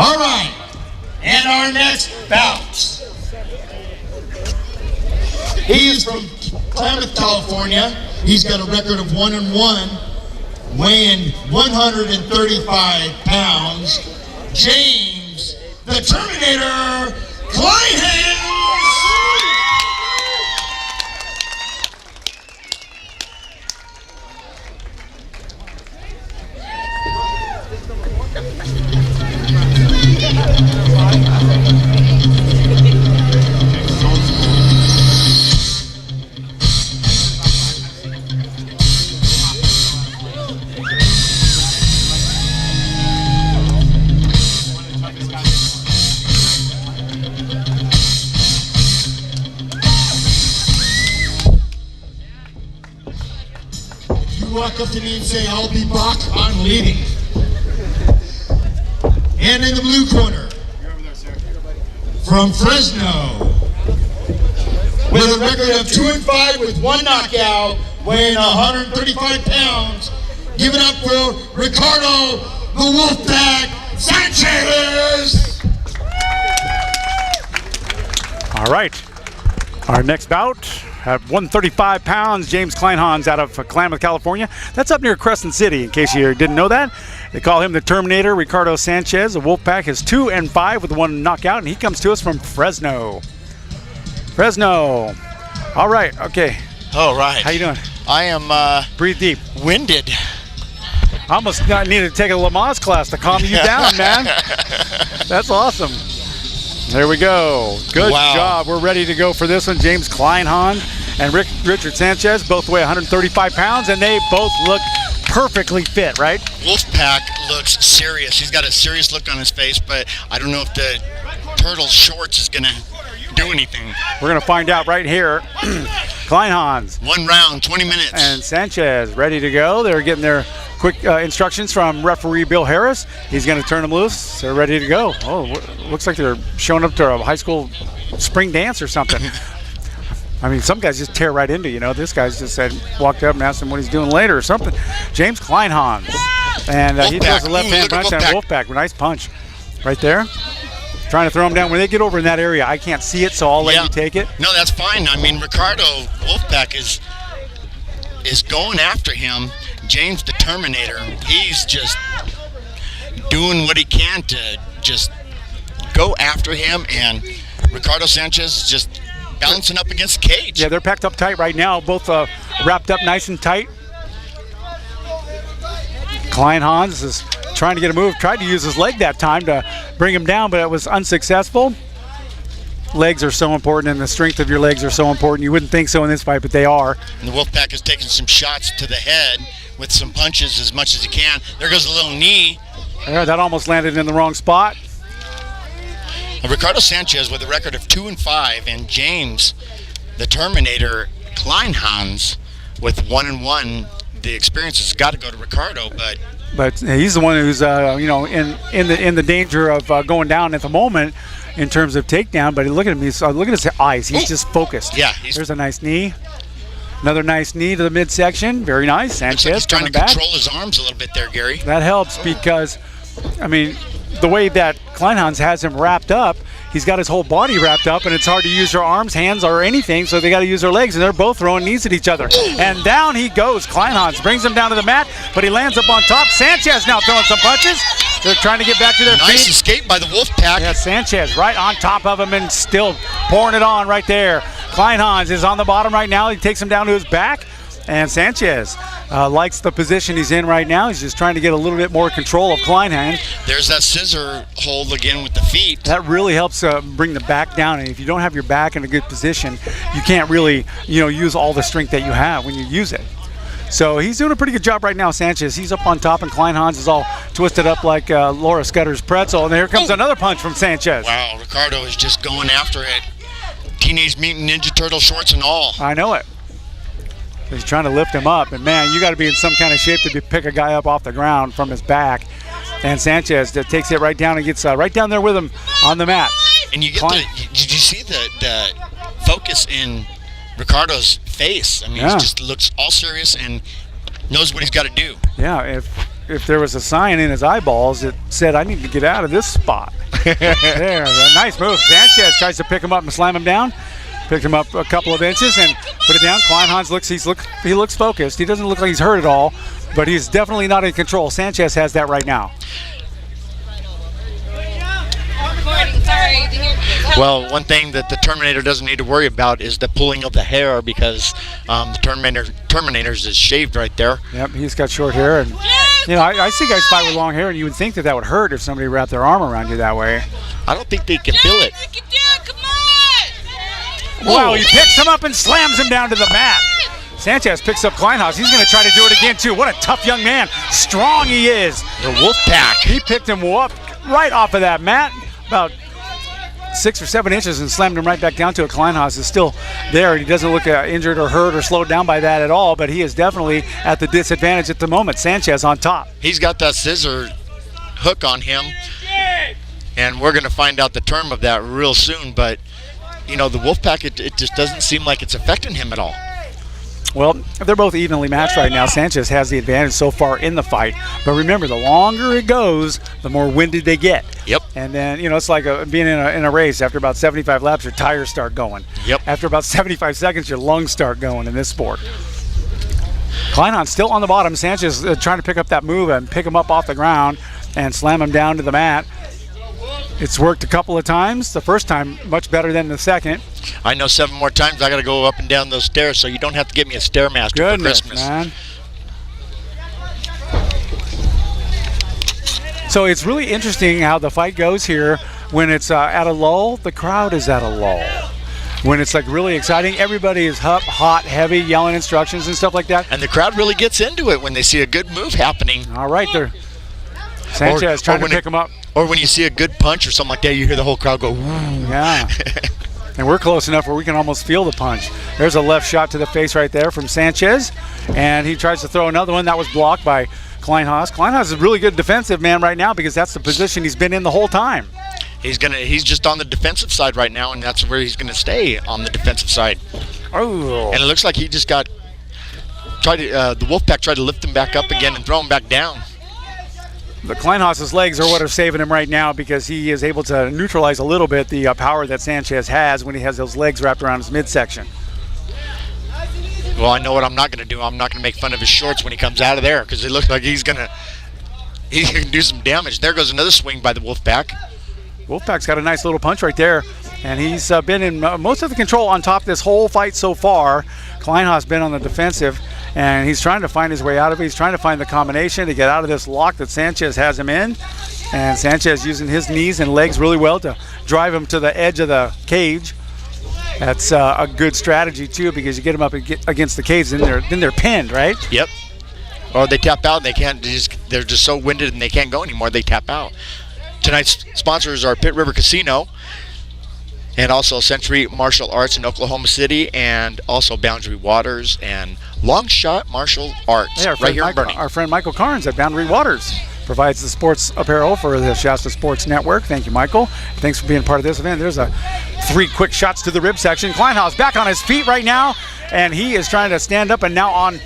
All right, and our next bout. He is from Kleinhans, California. He's got a record of 1-1, weighing 135 pounds. James, the Terminator, Kleinhans! Walk up to me and say, I'll be back, I'm leaving. And in the blue corner, from Fresno, with a record of 2-5 with 1 knockout, weighing 135 pounds, give it up for Ricardo, the Wolfpack, Sanchez! All right, our next bout. At 135 pounds, James Kleinhans out of Klamath, California. That's up near Crescent City, in case you didn't know that. They call him the Terminator. Ricardo Sanchez, the Wolfpack, is 2-5 with 1 knockout, and he comes to us from Fresno. Fresno. All right, okay. All right. How you doing? I am Breathe deep. winded. I almost needed to take a Lamaze class to calm you down, man. That's awesome. There we go. Good job. We're ready to go for this one. James Kleinhans and Richard Sanchez both weigh 135 pounds, and they both look perfectly fit, right? Wolfpack looks serious. He's got a serious look on his face, but I don't know if the turtle shorts is going to do anything. We're going to find out right here. Kleinhans. 1 round, 20 minutes. And Sanchez ready to go. They're getting their quick instructions from referee Bill Harris. He's going to turn them loose. They're ready to go. Oh, looks like they're showing up to a high school spring dance or something. I mean, some guys just tear right into, this guy's just walked up and asked him what he's doing later or something. James Kleinhans. And he throws a left-hand punch on Wolfpack. Nice punch right there. Trying to throw him down. When they get over in that area, I can't see it, so I'll let you take it. No, that's fine. I mean, Ricardo Wolfpack is going after him. James the Terminator, he's just doing what he can to just go after him, and Ricardo Sanchez is just bouncing up against the cage. Yeah, they're packed up tight right now, both wrapped up nice and tight. Kleinhans is trying to get a move, tried to use his leg that time to bring him down, but it was unsuccessful. Legs are so important, and the strength of your legs are so important. You wouldn't think so in this fight, but they are. And the Wolfpack is taking some shots to the head with some punches as much as he can. There goes a little knee. Yeah, that almost landed in the wrong spot. Ricardo Sanchez with a record of 2-5, and James, the Terminator, Kleinhans with 1-1. The experience has got to go to Ricardo, but he's the one who's in the danger of going down at the moment in terms of takedown. But look at him. Look at his eyes. He's just focused. Yeah. There's a nice knee. Another nice knee to the midsection. Very nice. Sanchez like he's trying to back. Control his arms a little bit there, Gary. That helps because, I mean, the way that Kleinhans has him wrapped up, he's got his whole body wrapped up, and it's hard to use their arms, hands, or anything, so they got to use their legs, and they're both throwing knees at each other. And down he goes. Kleinhans brings him down to the mat, but he lands up on top. Sanchez now throwing some punches. They're trying to get back to their feet. Nice escape by the Wolfpack. Yeah, Sanchez right on top of him and still pouring it on right there. Kleinhans is on the bottom right now. He takes him down to his back. And Sanchez likes the position he's in right now. He's just trying to get a little bit more control of Kleinhans. There's that scissor hold again with the feet. That really helps bring the back down. And if you don't have your back in a good position, you can't really, use all the strength that you have when you use it. So he's doing a pretty good job right now, Sanchez. He's up on top, and Kleinhans is all twisted up like Laura Scudder's pretzel. And here comes another punch from Sanchez. Wow, Ricardo is just going after it. Teenage Mutant Ninja Turtle shorts and all. I know it. He's trying to lift him up, and man, you got to be in some kind of shape to pick a guy up off the ground from his back. And Sanchez takes it right down and gets right down there with him on the mat. And you get did you see the focus in Ricardo's face? I mean, he just looks all serious and knows what he's got to do. Yeah, if there was a sign in his eyeballs that said, "I need to get out of this spot." There, a nice move. Sanchez tries to pick him up and slam him down. Picked him up a couple of inches and put it down. Kleinhans he looks focused. He doesn't look like he's hurt at all, but he's definitely not in control. Sanchez has that right now. Well, one thing that the Terminator doesn't need to worry about is the pulling of the hair, because the Terminator's is shaved right there. Yep, he's got short hair, and I see guys fight with long hair, and you would think that would hurt if somebody wrapped their arm around you that way. I don't think they can feel it. Wow, he picks him up and slams him down to the mat. Sanchez picks up Kleinhans. He's going to try to do it again, too. What a tough young man. Strong he is. The Wolfpack. He picked him up right off of that mat, about 6 or 7 inches, and slammed him right back down to it. Kleinhans is still there. He doesn't look injured or hurt or slowed down by that at all, but he is definitely at the disadvantage at the moment. Sanchez on top. He's got that scissor hook on him, and we're going to find out the term of that real soon, but the Wolfpack, it just doesn't seem like it's affecting him at all. Well, they're both evenly matched right now. Sanchez has the advantage so far in the fight. But remember, the longer it goes, the more winded they get. Yep. And then, it's like being in a race. After about 75 laps, your tires start going. Yep. After about 75 seconds, your lungs start going in this sport. Kleinhans still on the bottom. Sanchez trying to pick up that move and pick him up off the ground and slam him down to the mat. It's worked a couple of times. The first time, much better than the second. I know 7 more times I got to go up and down those stairs, so you don't have to give me a Stairmaster for Christmas. Man. So it's really interesting how the fight goes here. When it's at a lull, the crowd is at a lull. When it's like really exciting, everybody is up, hot, heavy, yelling instructions and stuff like that. And the crowd really gets into it when they see a good move happening. All right, there. Sanchez trying to pick him up. Or when you see a good punch or something like that, you hear the whole crowd go, woo. Yeah. And we're close enough where we can almost feel the punch. There's a left shot to the face right there from Sanchez. And he tries to throw another one. That was blocked by Kleinhans. Kleinhans is a really good defensive man right now because that's the position he's been in the whole time. He's just on the defensive side right now, and that's where he's going to stay, on the defensive side. Oh. And it looks like he just the Wolfpack tried to lift him back up again and throw him back down. The Kleinhans's legs are what are saving him right now because he is able to neutralize a little bit the power that Sanchez has when he has those legs wrapped around his midsection. Well, I know what I'm not going to do. I'm not going to make fun of his shorts when he comes out of there because it looks like he's going to do some damage. There goes another swing by the Wolfpack. Wolfpack's got a nice little punch right there, and he's been in most of the control on top this whole fight so far. Kleinhans been on the defensive, and he's trying to find his way out of it. He's trying to find the combination to get out of this lock that Sanchez has him in, and Sanchez using his knees and legs really well to drive him to the edge of the cage. That's a good strategy too, because you get them up against the cage, then they're pinned, right? Yep. Or they tap out and they can't. They're just so winded and they can't go anymore. They tap out. Tonight's sponsors are Pit River Casino, and also Century Martial Arts in Oklahoma City, and also Boundary Waters and Long Shot Martial Arts right here in Bernie. Our friend Michael Carnes at Boundary Waters provides the sports apparel for the Shasta Sports Network. Thank you, Michael. Thanks for being part of this event. There's 3 quick shots to the rib section. Kleinhans back on his feet right now, and he is trying to stand up, and now on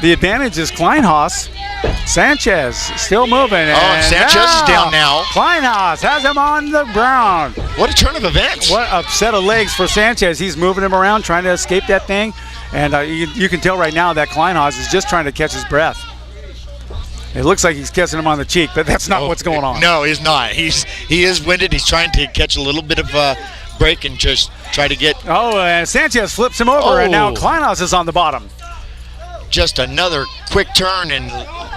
the advantage is Kleinhans. Sanchez still moving. And Sanchez is down now. Kleinhans has him on the ground. What a turn of events. What a set of legs for Sanchez. He's moving him around, trying to escape that thing. And you can tell right now that Kleinhans is just trying to catch his breath. It looks like he's kissing him on the cheek, but that's not what's going on. No, he's not. He is winded. He's trying to catch a little bit of a break and just try to get. Oh, and Sanchez flips him over, and now Kleinhans is on the bottom. Just another quick turn and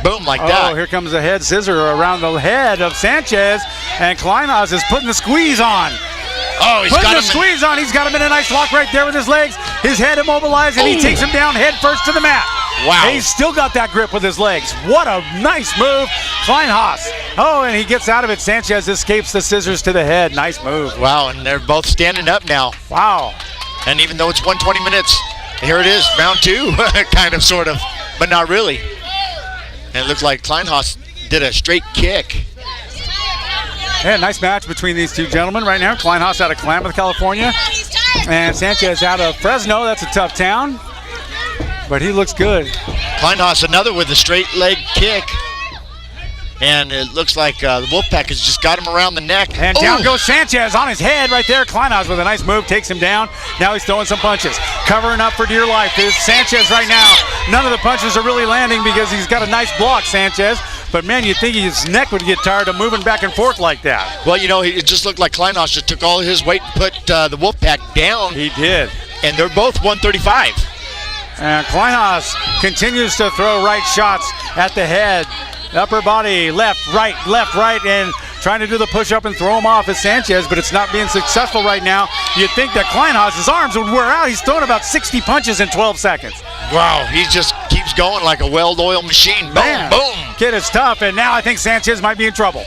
boom, like that. Oh, here comes a head scissor around the head of Sanchez, and Kleinhans is putting the squeeze on. Oh, he's got him. Squeeze on. He's got him in a nice lock right there with his legs. His head immobilized, and he takes him down head first to the mat. Wow. And he's still got that grip with his legs. What a nice move. Kleinhans. Oh, and he gets out of it. Sanchez escapes the scissors to the head. Nice move. Wow, and they're both standing up now. Wow. And even though it's 120 minutes, here it is, round 2, kind of, sort of, but not really. And it looks like Kleinhans did a straight kick. Yeah, nice match between these two gentlemen right now. Kleinhans out of Klamath, California, and Sanchez out of Fresno. That's a tough town, but he looks good. Kleinhans another with a straight leg kick. And it looks like the Wolfpack has just got him around the neck. And down goes Sanchez on his head right there. Kleinhans with a nice move, takes him down. Now he's throwing some punches. Covering up for dear life is Sanchez right now. None of the punches are really landing because he's got a nice block, Sanchez. But man, you'd think his neck would get tired of moving back and forth like that. Well, you know, it just looked like Kleinhans just took all his weight and put the Wolfpack down. He did. And they're both 135. And Kleinhans continues to throw right shots at the head. Upper body, left, right, and trying to do the push-up and throw him off as Sanchez, but it's not being successful right now. You'd think that Kleinhans' arms would wear out. He's thrown about 60 punches in 12 seconds. Wow, he just keeps going like a well-oiled machine. Boom, Man, boom. Kid is tough, and now I think Sanchez might be in trouble.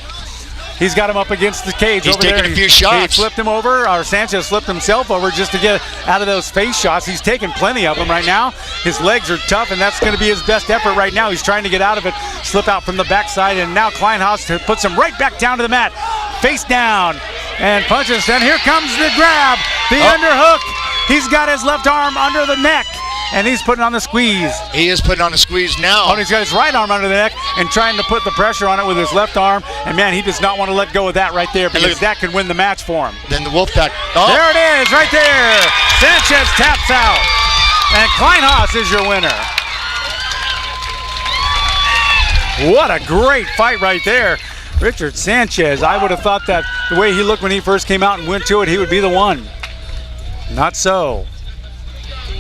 He's got him up against the cage He's over there. taking a few shots. He flipped him over, or Sanchez flipped himself over just to get out of those face shots. He's taking plenty of them right now. His legs are tough, and that's going to be his best effort right now. He's trying to get out of it, slip out from the backside, and now Kleinhans puts him right back down to the mat. Face down, and punches, and here comes the grab, the underhook. He's got his left arm under the neck, and he's putting on the squeeze. He is putting on a squeeze now. Oh, and he's got his right arm under the neck and trying to put the pressure on it with his left arm. And man, he does not want to let go of that right there because that could win the match for him. Then the Wolfpack. Oh. There it is, right there. Sanchez taps out. And Kleinhans is your winner. What a great fight right there. Richard Sanchez, I would have thought that the way he looked when he first came out and went to it, he would be the one. Not so.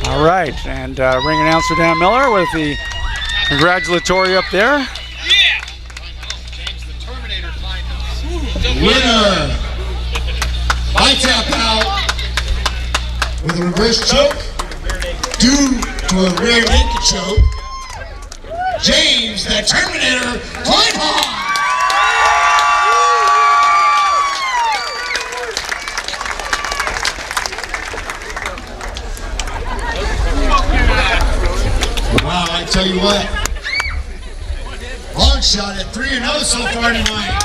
All right, and ring announcer Dan Miller with the congratulatory up there. Yeah! James the Terminator Kleinhans. Winner by tap out with a reverse choke due to a rear naked choke. James the Terminator Kleinhans. Wow, I tell you what, long shot at 3-0 so far tonight.